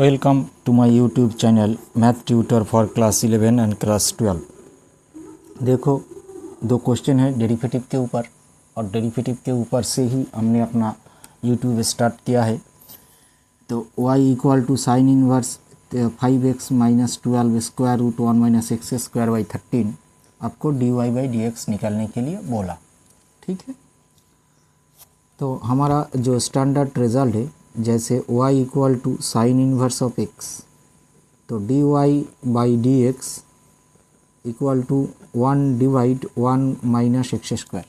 Welcome to my YouTube channel math tutor for class 11 and class 12। देखो, दो question है derivative के ऊपर, और डेरिवेटिव के ऊपर से ही हमने अपना यूट्यूब स्टार्ट किया है। तो y equal to sine inverse 5x minus 12 square root 1 minus x square by 13 आपको dy बाई डी एक्स निकालने के लिए बोला। ठीक है, तो हमारा जो स्टैंडर्ड रिजल्ट है, जैसे y equal to sine inverse of x, तो dy by D X equal to 1 divide 1 minus x square.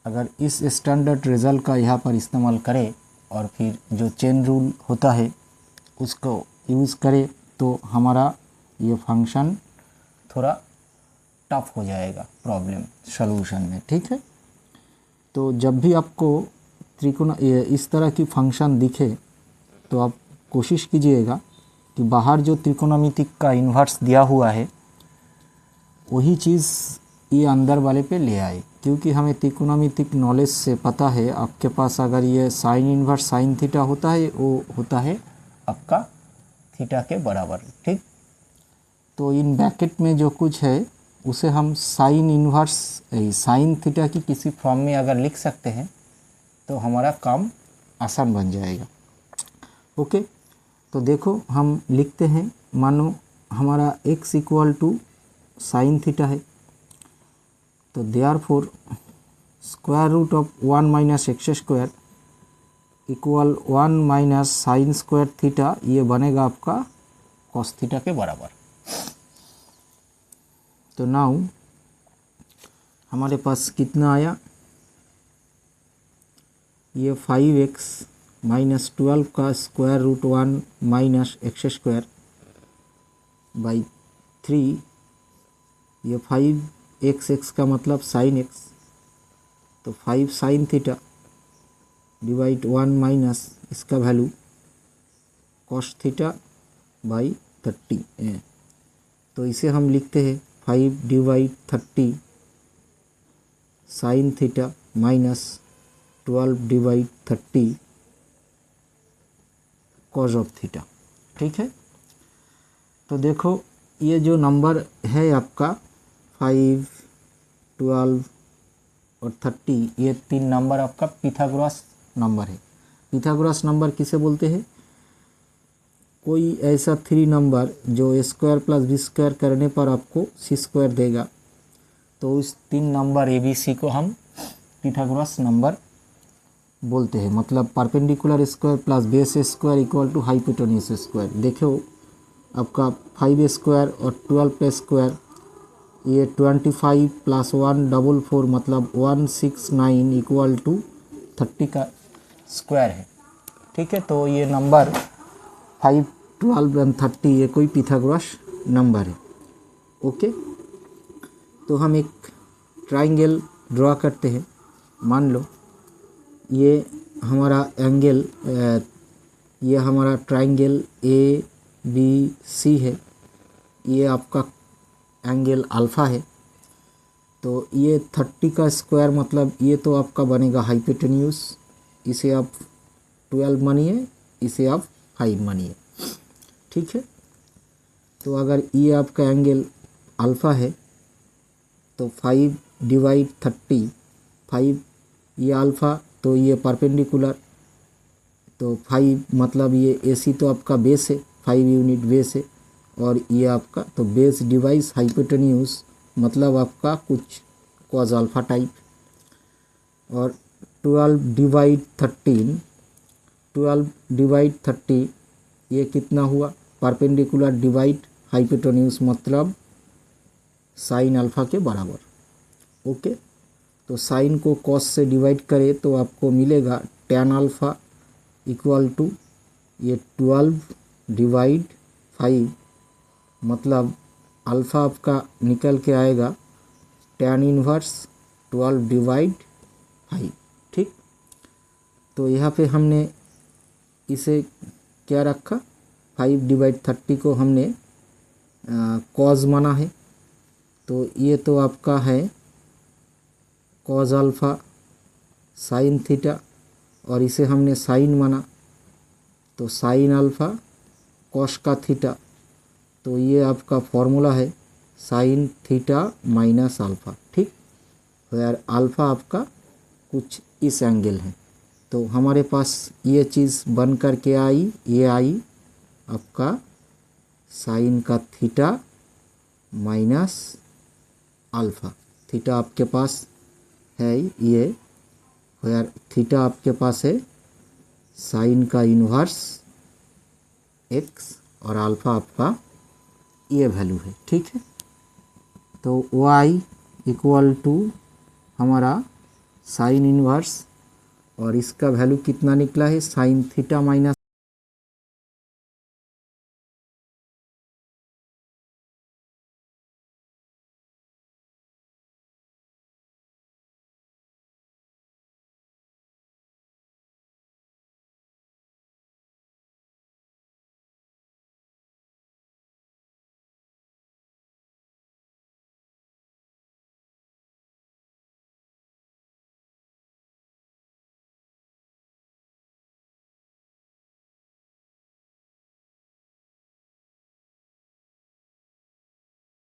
अगर इस स्टैंडर्ड रिजल्ट का यहाँ पर इस्तेमाल करें और फिर जो चेन रूल होता है उसको यूज़ करें तो हमारा ये फंक्शन थोड़ा टफ हो जाएगा प्रॉब्लम सॉल्यूशन में। ठीक है, तो जब भी आपको त्रिकोण इस तरह की फंक्शन दिखे तो आप कोशिश कीजिएगा कि बाहर जो त्रिकोणमिति का इन्वर्स दिया हुआ है वही चीज़ ये अंदर वाले पे ले आए, क्योंकि हमें त्रिकोणमितिक नॉलेज से पता है आपके पास अगर ये साइन इन्वर्स साइन थीटा होता है वो होता है आपका थीटा के बराबर। ठीक, तो इन ब्रैकेट में जो कुछ है उसे हम साइन इन्वर्स साइन थीटा की किसी फॉर्म में अगर लिख सकते हैं तो हमारा काम आसान बन जाएगा। ओके, तो देखो हम लिखते हैं, मानो हमारा x equal to sine theta है, तो therefore square root of 1 minus x square equal 1 minus sine square theta, ये बनेगा आपका कॉस थीटा के बराबर। तो नाउ हमारे पास कितना आया, ये 5x माइनस 12 का square root 1 minus x square by 3, ये 5x का मतलब साइन x, तो 5 साइन थीटा डिवाइड 1 माइनस इसका वैल्यू कॉस थीटा बाई 30। तो इसे हम लिखते हैं 5 divide 30 sine theta minus 12 divide 30 cos of theta. ठीक है, तो देखो ये जो नंबर है आपका 5, 12 और 30, ये तीन नंबर आपका पिथागोरस नंबर है। पिथागोरस नंबर किसे बोलते हैं, कोई ऐसा 3 नंबर जो a square plus B square करने पर आपको c स्क्वायर देगा, तो उस 3 नंबर ABC को हम पिथागोरस नंबर बोलते हैं। मतलब perpendicular square plus base square equal to hypotenuse square. देखो आपका 5 स्क्वायर और 12 स्क्वायर, ये 25 प्लस 1 44 मतलब 169 इक्वल टू 30 का स्क्वायर है। ठीक है, तो ये नंबर 5, 12 एंड 30 ये कोई पिथागोरस नंबर है। ओके, तो हम एक ट्राइंगल ड्रॉ करते हैं। मान लो ये हमारा एंगल, ये हमारा ट्राइंगल ABC है, ये आपका एंगल अल्फ़ा है। तो ये 30 का स्क्वायर मतलब ये तो आपका बनेगा हाइपोटेन्यूज, इसे आप 12 मानिए, इसे आप 5 मानिए। ठीक है, तो अगर ये आपका एंगल अल्फ़ा है तो 5 डिवाइड 30, 5 ये अल्फ़ा तो ये परपेंडिकुलर, तो 5 मतलब ये AC तो आपका बेस है, 5 यूनिट बेस है, और ये आपका तो बेस डिवाइस हाइपोटेन्यूज मतलब आपका कुछ कॉस अल्फ़ा टाइप। और 12 डिवाइड 13, 12 डिवाइड 30 ये कितना हुआ, परपेंडिकुलर डिवाइड हाइपोटेन्यूज मतलब साइन अल्फ़ा के बराबर। ओके, तो साइन को कॉस से डिवाइड करें तो आपको मिलेगा tan अल्फ़ा इक्वल टू ये 12 डिवाइड 5 मतलब अल्फ़ा आपका निकल के आएगा tan इनवर्स 12 डिवाइड 5। ठीक, तो यहाँ पे हमने इसे क्या रखा, 5 डिवाइड 30 को हमने कॉस माना है, तो ये तो आपका है कॉस अल्फ़ा साइन थीटा, और इसे हमने साइन माना तो साइन अल्फ़ा कॉस का थीटा, तो ये आपका फॉर्मूला है साइन थीटा माइनस अल्फ़ा, ठीक। यार अल्फ़ा आपका कुछ इस एंगल है, तो हमारे पास ये चीज़ बन कर के आई, ये आई आपका साइन का थीटा माइनस अल्फ़ा। थीटा आपके पास है ये, यार थीटा आपके पास है साइन का इन्वर्स एक्स और अल्फ़ा आपका ये वैल्यू है, ठीक है। तो y इक्वल टू हमारा साइन इन्वर्स और इसका वैल्यू कितना निकला है साइन थीटा माइनस